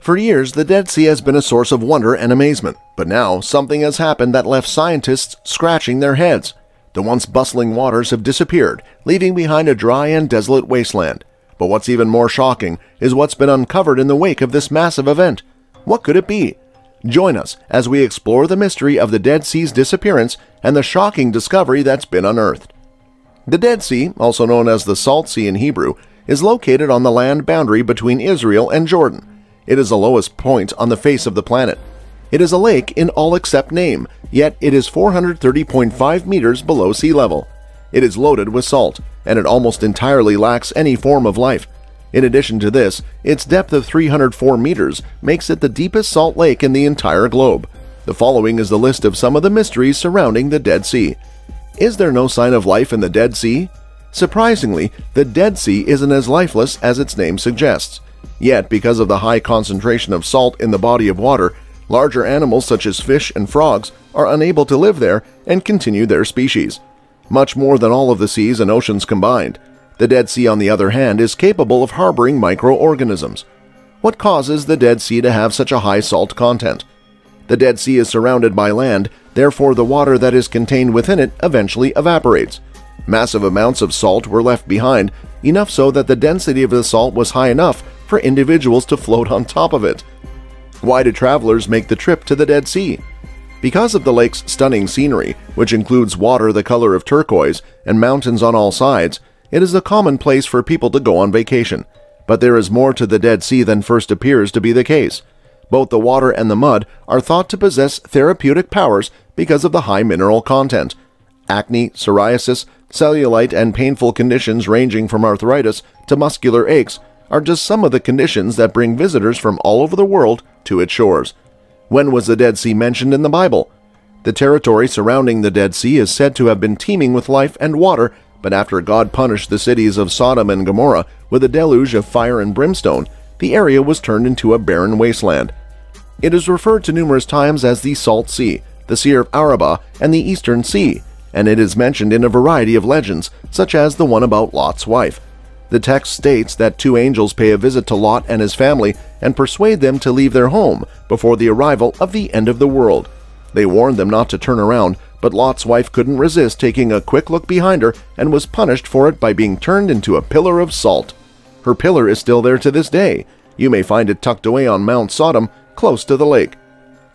For years, the Dead Sea has been a source of wonder and amazement, but now something has happened that left scientists scratching their heads. The once bustling waters have disappeared, leaving behind a dry and desolate wasteland. But what's even more shocking is what's been uncovered in the wake of this massive event. What could it be? Join us as we explore the mystery of the Dead Sea's disappearance and the shocking discovery that's been unearthed. The Dead Sea, also known as the Salt Sea in Hebrew, is located on the land boundary between Israel and Jordan. It is the lowest point on the face of the planet. It is a lake in all except name, yet it is 430.5 meters below sea level. It is loaded with salt, and it almost entirely lacks any form of life. In addition to this, its depth of 304 meters makes it the deepest salt lake in the entire globe. The following is the list of some of the mysteries surrounding the Dead Sea. Is there no sign of life in the Dead Sea? Surprisingly, the Dead Sea isn't as lifeless as its name suggests. Yet, because of the high concentration of salt in the body of water, larger animals such as fish and frogs are unable to live there and continue their species. Much more than all of the seas and oceans combined. The Dead Sea, on the other hand, is capable of harboring microorganisms. What causes the Dead Sea to have such a high salt content? The Dead Sea is surrounded by land, therefore the water that is contained within it eventually evaporates. Massive amounts of salt were left behind, enough so that the density of the salt was high enough for individuals to float on top of it. Why do travelers make the trip to the Dead Sea? Because of the lake's stunning scenery, which includes water the color of turquoise and mountains on all sides, it is a common place for people to go on vacation. But there is more to the Dead Sea than first appears to be the case. Both the water and the mud are thought to possess therapeutic powers because of the high mineral content. Acne, psoriasis, cellulite, and painful conditions ranging from arthritis to muscular aches are just some of the conditions that bring visitors from all over the world to its shores. When was the Dead Sea mentioned in the Bible? The territory surrounding the Dead Sea is said to have been teeming with life and water, but after God punished the cities of Sodom and Gomorrah with a deluge of fire and brimstone, the area was turned into a barren wasteland. It is referred to numerous times as the Salt Sea, the Sea of Arabah, and the Eastern Sea, and it is mentioned in a variety of legends, such as the one about Lot's wife. The text states that two angels pay a visit to Lot and his family and persuade them to leave their home before the arrival of the end of the world. They warned them not to turn around, but Lot's wife couldn't resist taking a quick look behind her and was punished for it by being turned into a pillar of salt. Her pillar is still there to this day. You may find it tucked away on Mount Sodom, close to the lake.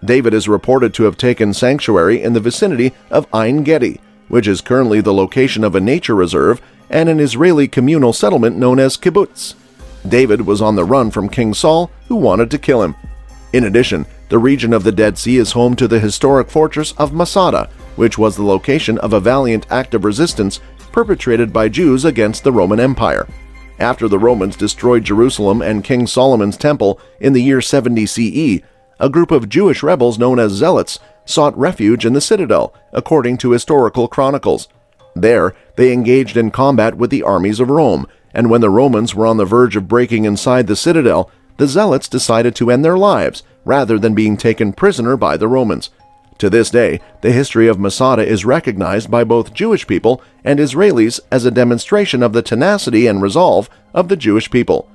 David is reported to have taken sanctuary in the vicinity of Ein Gedi, which is currently the location of a nature reserve and an Israeli communal settlement known as kibbutz. David was on the run from King Saul, who wanted to kill him. In addition, the region of the Dead Sea is home to the historic Fortress of Masada, which was the location of a valiant act of resistance perpetrated by Jews against the Roman Empire. After the Romans destroyed Jerusalem and King Solomon's temple in the year 70 CE, a group of Jewish rebels known as zealots sought refuge in the citadel, according to historical chronicles. There, they engaged in combat with the armies of Rome, and when the Romans were on the verge of breaking inside the citadel, the zealots decided to end their lives rather than being taken prisoner by the Romans. To this day, the history of Masada is recognized by both Jewish people and Israelis as a demonstration of the tenacity and resolve of the Jewish people.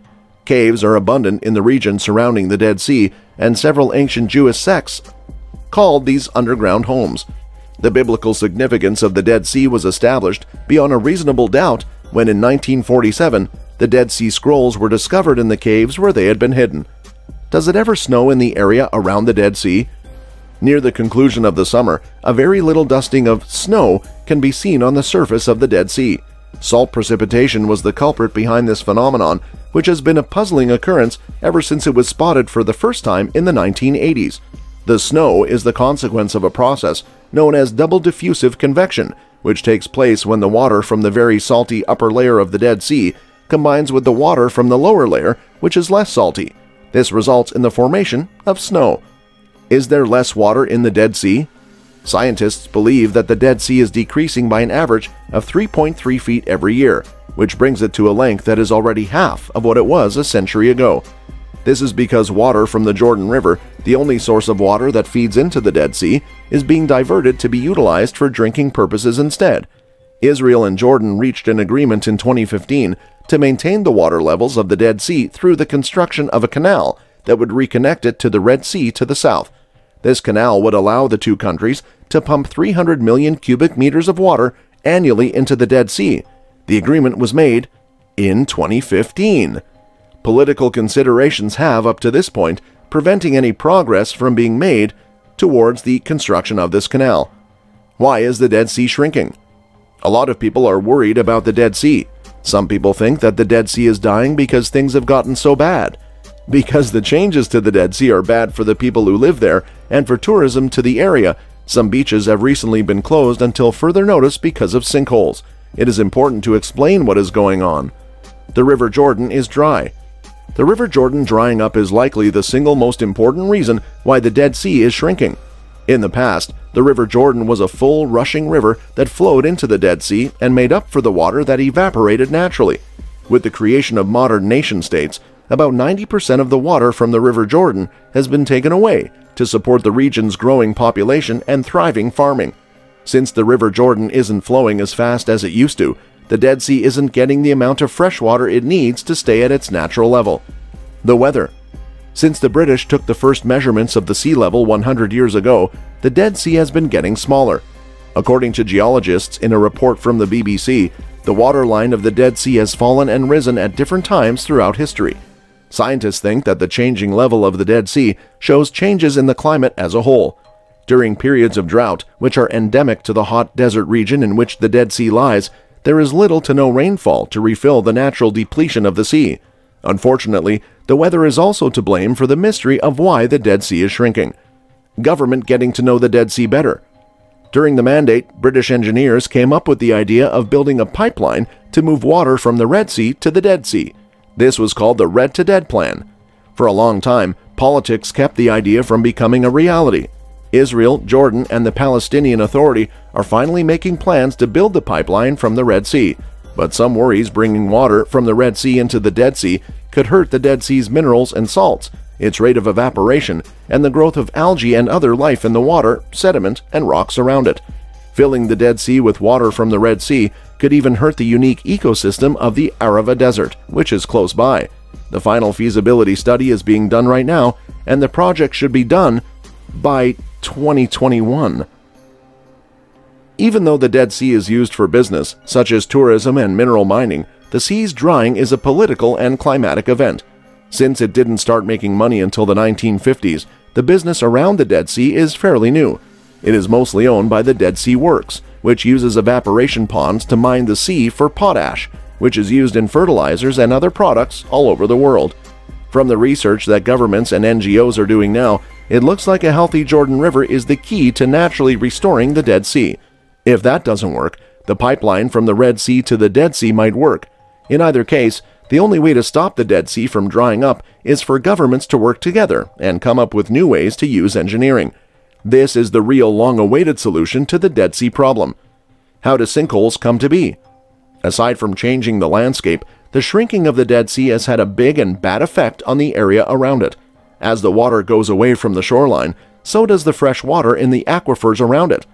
Caves are abundant in the region surrounding the Dead Sea, and several ancient Jewish sects called these underground homes. The biblical significance of the Dead Sea was established beyond a reasonable doubt when in 1947 the Dead Sea Scrolls were discovered in the caves where they had been hidden. Does it ever snow in the area around the Dead Sea? Near the conclusion of the summer, a very little dusting of snow can be seen on the surface of the Dead Sea. Salt precipitation was the culprit behind this phenomenon, which has been a puzzling occurrence ever since it was spotted for the first time in the 1980s. The snow is the consequence of a process known as double diffusive convection, which takes place when the water from the very salty upper layer of the Dead Sea combines with the water from the lower layer, which is less salty. This results in the formation of snow. Is there less water in the Dead Sea? Scientists believe that the Dead Sea is decreasing by an average of 3.3 feet every year, which brings it to a length that is already half of what it was a century ago. This is because water from the Jordan River, the only source of water that feeds into the Dead Sea, is being diverted to be utilized for drinking purposes instead. Israel and Jordan reached an agreement in 2015 to maintain the water levels of the Dead Sea through the construction of a canal that would reconnect it to the Red Sea to the south. This canal would allow the two countries to pump 300 million cubic meters of water annually into the Dead Sea. The agreement was made in 2015. Political considerations have, up to this point, preventing any progress from being made towards the construction of this canal. Why is the Dead Sea shrinking? A lot of people are worried about the Dead Sea. Some people think that the Dead Sea is dying because things have gotten so bad. Because the changes to the Dead Sea are bad for the people who live there and for tourism to the area, some beaches have recently been closed until further notice because of sinkholes. It is important to explain what is going on. The River Jordan is dry. The River Jordan drying up is likely the single most important reason why the Dead Sea is shrinking. In the past, the River Jordan was a full, rushing river that flowed into the Dead Sea and made up for the water that evaporated naturally. With the creation of modern nation-states, about 90% of the water from the River Jordan has been taken away to support the region's growing population and thriving farming. Since the River Jordan isn't flowing as fast as it used to, the Dead Sea isn't getting the amount of fresh water it needs to stay at its natural level. The weather. Since the British took the first measurements of the sea level 100 years ago, the Dead Sea has been getting smaller. According to geologists in a report from the BBC, the waterline of the Dead Sea has fallen and risen at different times throughout history. Scientists think that the changing level of the Dead Sea shows changes in the climate as a whole. During periods of drought, which are endemic to the hot desert region in which the Dead Sea lies, there is little to no rainfall to refill the natural depletion of the sea. Unfortunately, the weather is also to blame for the mystery of why the Dead Sea is shrinking. Government getting to know the Dead Sea better. During the Mandate, British engineers came up with the idea of building a pipeline to move water from the Red Sea to the Dead Sea. This was called the Red to Dead Plan. For a long time, politics kept the idea from becoming a reality. Israel, Jordan, and the Palestinian Authority are finally making plans to build the pipeline from the Red Sea, but some worries bringing water from the Red Sea into the Dead Sea could hurt the Dead Sea's minerals and salts, its rate of evaporation, and the growth of algae and other life in the water, sediment, and rocks around it. Filling the Dead Sea with water from the Red Sea could even hurt the unique ecosystem of the Arava Desert, which is close by. The final feasibility study is being done right now, and the project should be done by 2021. Even though the Dead Sea is used for business, such as tourism and mineral mining, the sea's drying is a political and climatic event. Since it didn't start making money until the 1950s, the business around the Dead Sea is fairly new. It is mostly owned by the Dead Sea Works, which uses evaporation ponds to mine the sea for potash, which is used in fertilizers and other products all over the world. From the research that governments and NGOs are doing now, it looks like a healthy Jordan River is the key to naturally restoring the Dead Sea. If that doesn't work, the pipeline from the Red Sea to the Dead Sea might work. In either case, the only way to stop the Dead Sea from drying up is for governments to work together and come up with new ways to use engineering. This is the real long-awaited solution to the Dead Sea problem. How do sinkholes come to be? Aside from changing the landscape, the shrinking of the Dead Sea has had a big and bad effect on the area around it. As the water goes away from the shoreline, so does the fresh water in the aquifers around it.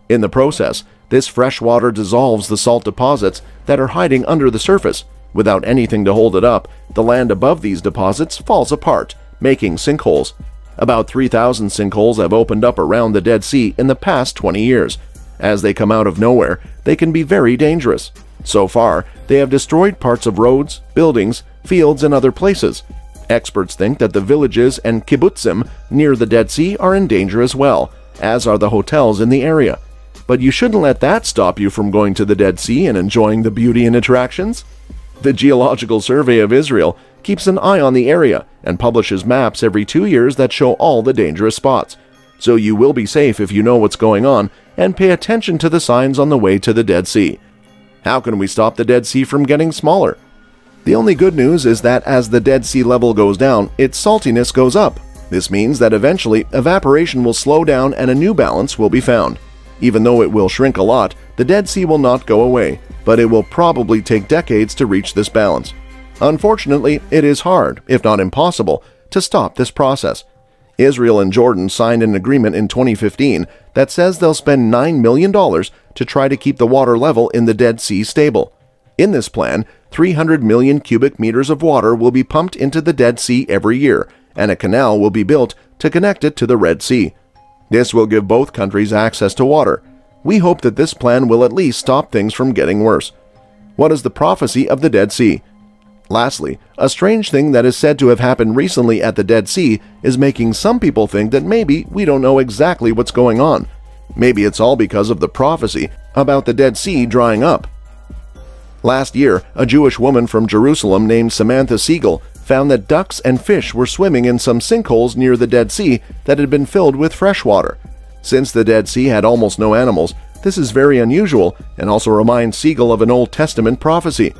In the process, this fresh water dissolves the salt deposits that are hiding under the surface. Without anything to hold it up, the land above these deposits falls apart, making sinkholes. About 3,000 sinkholes have opened up around the Dead Sea in the past 20 years. As they come out of nowhere, they can be very dangerous. So far, they have destroyed parts of roads, buildings, fields, and other places. Experts think that the villages and kibbutzim near the Dead Sea are in danger as well, as are the hotels in the area. But you shouldn't let that stop you from going to the Dead Sea and enjoying the beauty and attractions. The Geological Survey of Israel keeps an eye on the area and publishes maps every 2 years that show all the dangerous spots. So you will be safe if you know what's going on and pay attention to the signs on the way to the Dead Sea. How can we stop the Dead Sea from getting smaller? The only good news is that as the Dead Sea level goes down, its saltiness goes up. This means that eventually evaporation will slow down and a new balance will be found. Even though it will shrink a lot, the Dead Sea will not go away, but it will probably take decades to reach this balance. Unfortunately, it is hard, if not impossible, to stop this process. Israel and Jordan signed an agreement in 2015 that says they'll spend $9 million to try to keep the water level in the Dead Sea stable. In this plan, 300 million cubic meters of water will be pumped into the Dead Sea every year, and a canal will be built to connect it to the Red Sea. This will give both countries access to water. We hope that this plan will at least stop things from getting worse. What is the prophecy of the Dead Sea? Lastly, a strange thing that is said to have happened recently at the Dead Sea is making some people think that maybe we don't know exactly what's going on. Maybe it's all because of the prophecy about the Dead Sea drying up. Last year, a Jewish woman from Jerusalem named Samantha Siegel found that ducks and fish were swimming in some sinkholes near the Dead Sea that had been filled with fresh water. Since the Dead Sea had almost no animals, this is very unusual and also reminds Siegel of an Old Testament prophecy.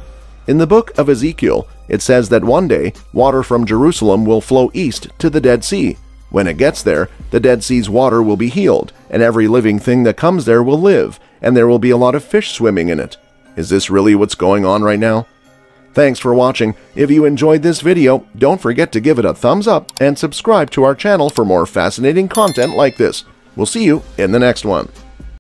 In the book of Ezekiel, it says that one day, water from Jerusalem will flow east to the Dead Sea. When it gets there, the Dead Sea's water will be healed, and every living thing that comes there will live, and there will be a lot of fish swimming in it. Is this really what's going on right now? Thanks for watching. If you enjoyed this video, don't forget to give it a thumbs up and subscribe to our channel for more fascinating content like this. We'll see you in the next one.